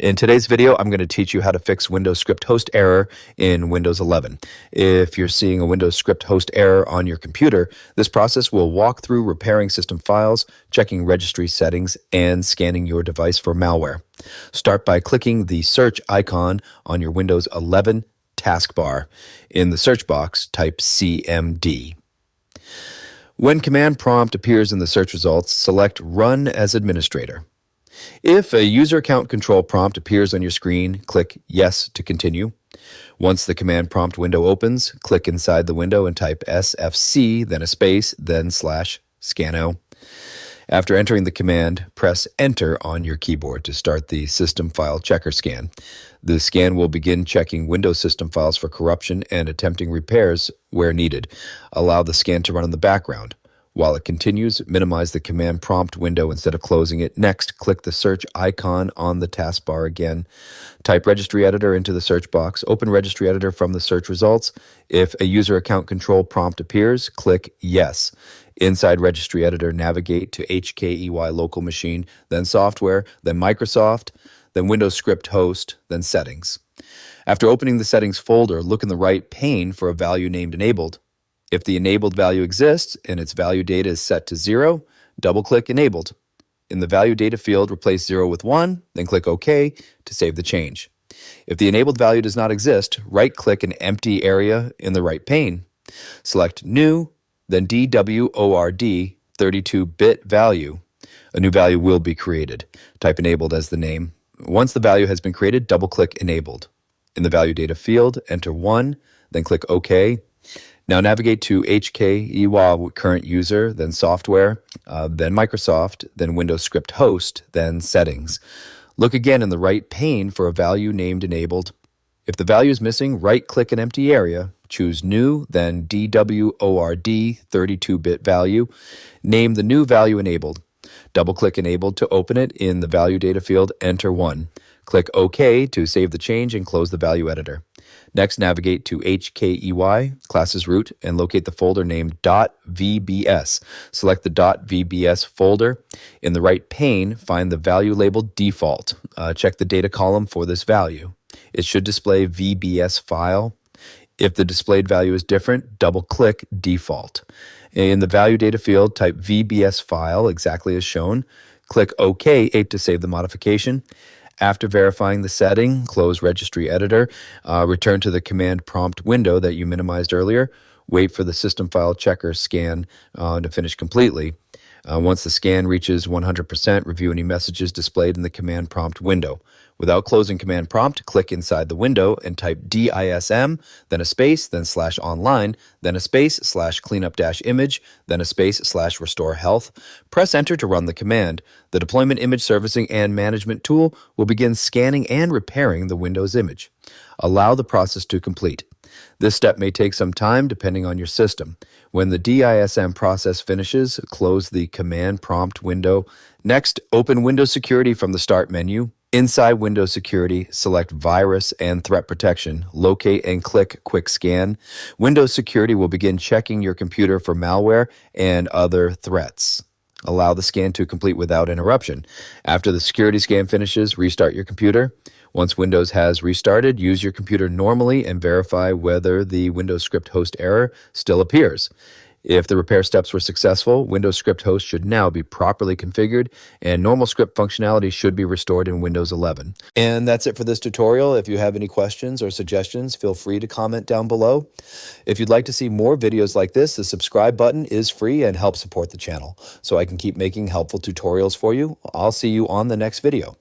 In today's video, I'm going to teach you how to fix Windows script host error in Windows 11. If you're seeing a Windows script host error on your computer, this process will walk through repairing system files, checking registry settings, and scanning your device for malware. Start by clicking the search icon on your Windows 11 taskbar. In the search box, type CMD. When command prompt appears in the search results, select Run as Administrator. If a user account control prompt appears on your screen, click Yes to continue. Once the command prompt window opens, click inside the window and type SFC, then a space, then /scanno. After entering the command, press Enter on your keyboard to start the system file checker scan. The scan will begin checking Windows system files for corruption and attempting repairs where needed. Allow the scan to run in the background. While it continues, minimize the command prompt window instead of closing it. Next, click the search icon on the taskbar again. Type Registry Editor into the search box. Open Registry Editor from the search results. If a user account control prompt appears, click Yes. Inside Registry Editor, navigate to HKEY local machine, then Software, then Microsoft, then Windows Script Host, then Settings. After opening the Settings folder, look in the right pane for a value named Enabled. If the enabled value exists and its value data is set to 0, double-click Enabled. In the value data field, replace 0 with 1, then click OK to save the change. If the enabled value does not exist, right-click an empty area in the right pane. Select New, then DWORD 32-bit value. A new value will be created. Type Enabled as the name. Once the value has been created, double-click Enabled. In the value data field, enter 1, then click OK. Now navigate to HKEY current user, then Software, then Microsoft, then Windows Script Host, then Settings. Look again in the right pane for a value named Enabled. If the value is missing, right-click an empty area, choose New, then DWORD 32-bit value. Name the new value Enabled. Double-click Enabled to open it. In the value data field, enter 1. Click OK to save the change and close the value editor. Next, navigate to HKEY, classes root, and locate the folder named .vbs. Select the .vbs folder. In the right pane, find the value labeled default. Check the data column for this value. It should display VBS file. If the displayed value is different, double-click default. In the value data field, type VBS file exactly as shown. Click OK to save the modification. After verifying the setting, close Registry Editor, return to the command prompt window that you minimized earlier. Wait for the system file checker scan to finish completely. Once the scan reaches 100%, review any messages displayed in the command prompt window. Without closing command prompt, click inside the window and type DISM, then a space, then /online, then a space /cleanup-image, then a space /restore health. Press Enter to run the command. The Deployment Image Servicing and Management tool will begin scanning and repairing the Windows image. Allow the process to complete. This step may take some time depending on your system. When the DISM process finishes, close the command prompt window. Next, open Windows Security from the Start menu. Inside Windows Security, select Virus and Threat Protection. Locate and click Quick Scan. Windows Security will begin checking your computer for malware and other threats. Allow the scan to complete without interruption. After the security scan finishes, restart your computer. Once Windows has restarted, use your computer normally and verify whether the Windows Script Host error still appears. If the repair steps were successful, Windows Script Host should now be properly configured and normal script functionality should be restored in Windows 11. And that's it for this tutorial. If you have any questions or suggestions, feel free to comment down below. If you'd like to see more videos like this, the subscribe button is free and helps support the channel so I can keep making helpful tutorials for you. I'll see you on the next video.